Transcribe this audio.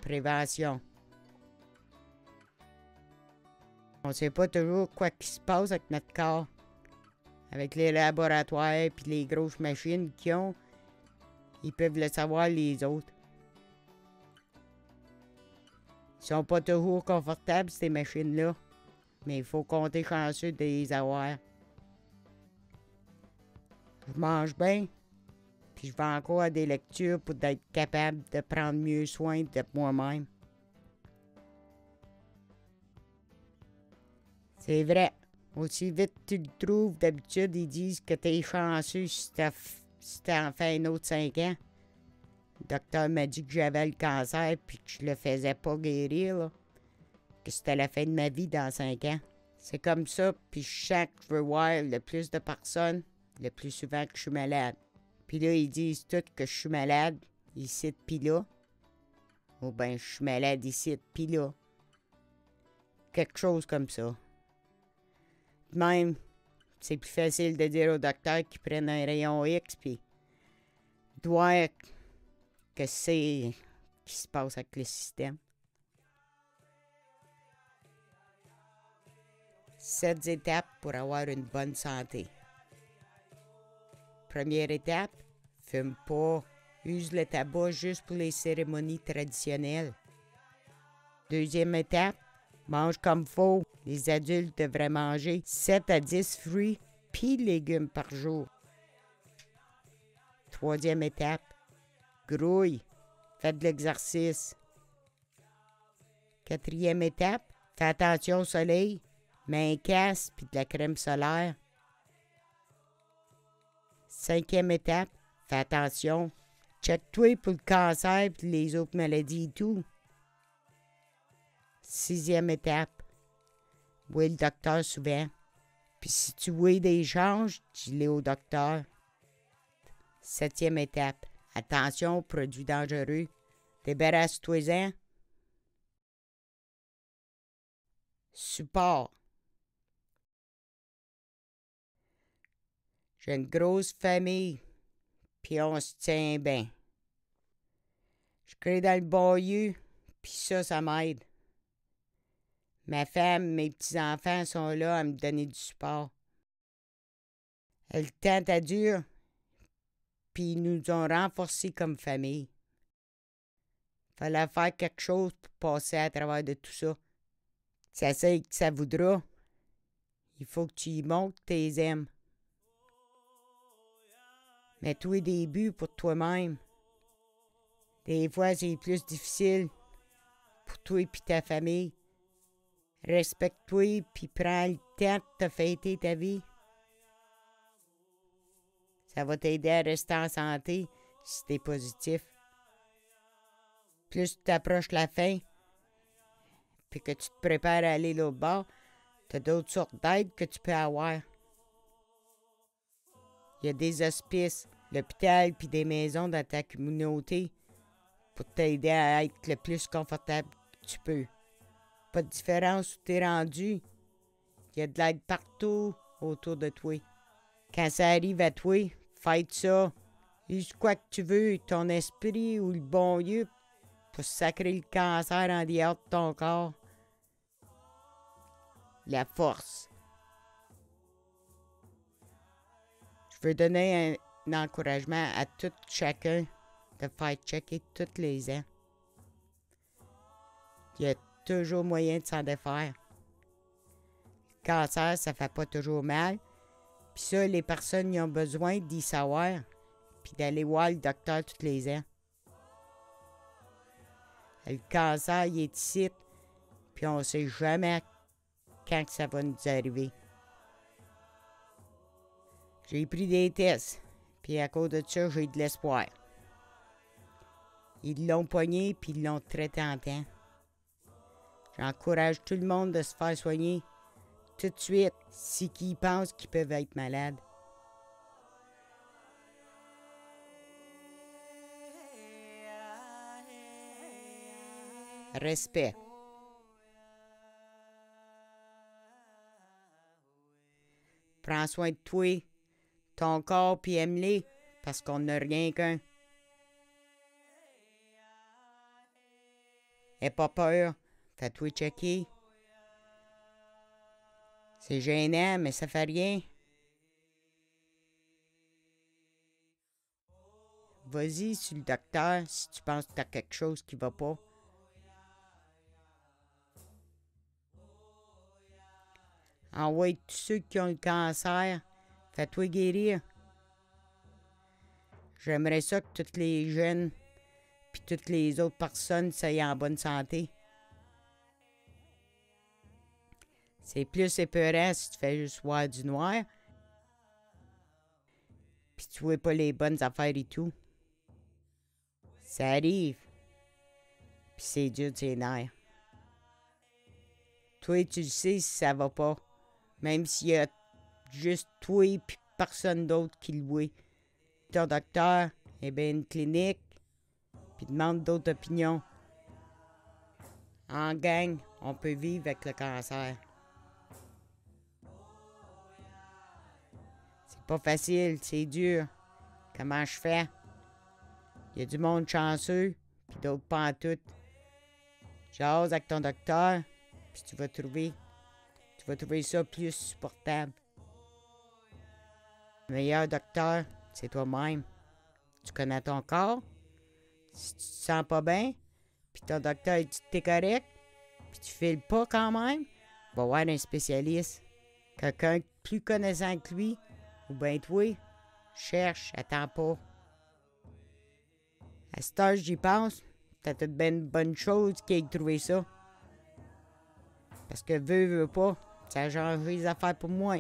Prévention. On ne sait pas toujours quoi qui se passe avec notre corps. Avec les laboratoires et les grosses machines qu'ils ont, ils peuvent le savoir les autres. Ils sont pas toujours confortables, ces machines-là. Mais il faut compter chanceux de les avoir. Je mange bien, puis je vais encore à des lectures pour être capable de prendre mieux soin de moi-même. C'est vrai. Aussi vite tu le trouves, d'habitude, ils disent que t'es chanceux si t'as en fait un autre 5 ans. Le docteur m'a dit que j'avais le cancer puis que je le faisais pas guérir, là. Que c'était la fin de ma vie dans 5 ans. C'est comme ça, puis chaque je veux voir le plus de personnes, le plus souvent que je suis malade. Puis là, ils disent tous que je suis malade, ici puis là. Ou bien je suis malade ici puis là. Quelque chose comme ça. Même, c'est plus facile de dire au docteur qu'ils prennent un rayon X puis voir que c'est qui se passe avec le système. 7 étapes pour avoir une bonne santé. Première étape, fume pas. Use le tabac juste pour les cérémonies traditionnelles. Deuxième étape, mange comme faut. Les adultes devraient manger 7 à 10 fruits puis légumes par jour. Troisième étape, grouille. Faites de l'exercice. Quatrième étape, fais attention au soleil. Mets un casque puis de la crème solaire. Cinquième étape, fais attention. Check-toi pour le cancer et les autres maladies et tout. Sixième étape, vois le docteur souvent. Puis si tu vois des changes, dis-les au docteur. Septième étape, attention aux produits dangereux. Débarrasse-toi-en. Support. J'ai une grosse famille, puis on se tient bien. Je crée dans le bayou, puis ça m'aide. Ma femme, mes petits-enfants sont là à me donner du support. Le temps est dur, puis ils nous ont renforcés comme famille. Fallait faire quelque chose pour passer à travers de tout ça. Ça sait que ça voudra. Il faut que tu y montres que tu les aimes. Mets-toi des buts pour toi-même. Des fois, c'est plus difficile pour toi et ta famille. Respecte-toi puis prends le temps de te fêter ta vie. Ça va t'aider à rester en santé si t'es positif. Plus tu t'approches la fin puis que tu te prépares à aller l'autre bord, t'as d'autres sortes d'aides que tu peux avoir. Il y a des hospices, l'hôpital puis des maisons dans ta communauté pour t'aider à être le plus confortable que tu peux. Pas de différence où t'es rendu. Il y a de l'aide partout autour de toi. Quand ça arrive à toi, fête ça. Use quoi que tu veux, ton esprit ou le bon Dieu, pour sacrer le cancer en dehors de ton corps. La force. Je veux donner un encouragement à tout chacun de faire checker tous les ans. Il y a toujours moyen de s'en défaire. Le cancer, ça fait pas toujours mal. Puis ça, les personnes y ont besoin d'y savoir. Puis d'aller voir le docteur tous les ans. Le cancer, il est ici. Puis on sait jamais quand ça va nous arriver. J'ai pris des tests. Puis à cause de ça, j'ai de l'espoir. Ils l'ont pogné puis ils l'ont traité en temps. J'encourage tout le monde de se faire soigner tout de suite si qu'ils pensent qu'ils peuvent être malades. Respect. Prends soin de toi, ton corps, puis aime-les, parce qu'on n'a rien qu'un. Aie pas peur. Fais-toi checker. C'est gênant, mais ça fait rien. Vas-y sur le docteur si tu penses que tu as quelque chose qui va pas. Envoie tous ceux qui ont le cancer. Fais-toi guérir. J'aimerais ça que tous les jeunes puis toutes les autres personnes soient en bonne santé. C'est plus épeurant si tu fais juste voir du noir. Puis tu vois pas les bonnes affaires et tout. Ça arrive. Puis c'est dur de ses nerfs. Toi, tu le sais si ça va pas. Même s'il y a juste toi et personne d'autre qui le voit. Ton docteur est bien une clinique. Puis demande d'autres opinions. En gang, on peut vivre avec le cancer. C'est pas facile, c'est dur. Comment je fais? Il y a du monde chanceux, puis d'autres pas en tout. Jase avec ton docteur, puis tu vas trouver ça plus supportable. Le meilleur docteur, c'est toi-même. Tu connais ton corps. Si tu te sens pas bien, puis ton docteur dit que t'es correct, puis tu files pas quand même, va voir un spécialiste. Quelqu'un plus connaissant que lui, ou bien toi, cherche, attends pas. À cet âge, j'y pense, t'as toute bien une bonne chose qui ait trouvé ça. Parce que veux pas, ça a changé les affaires pour moi.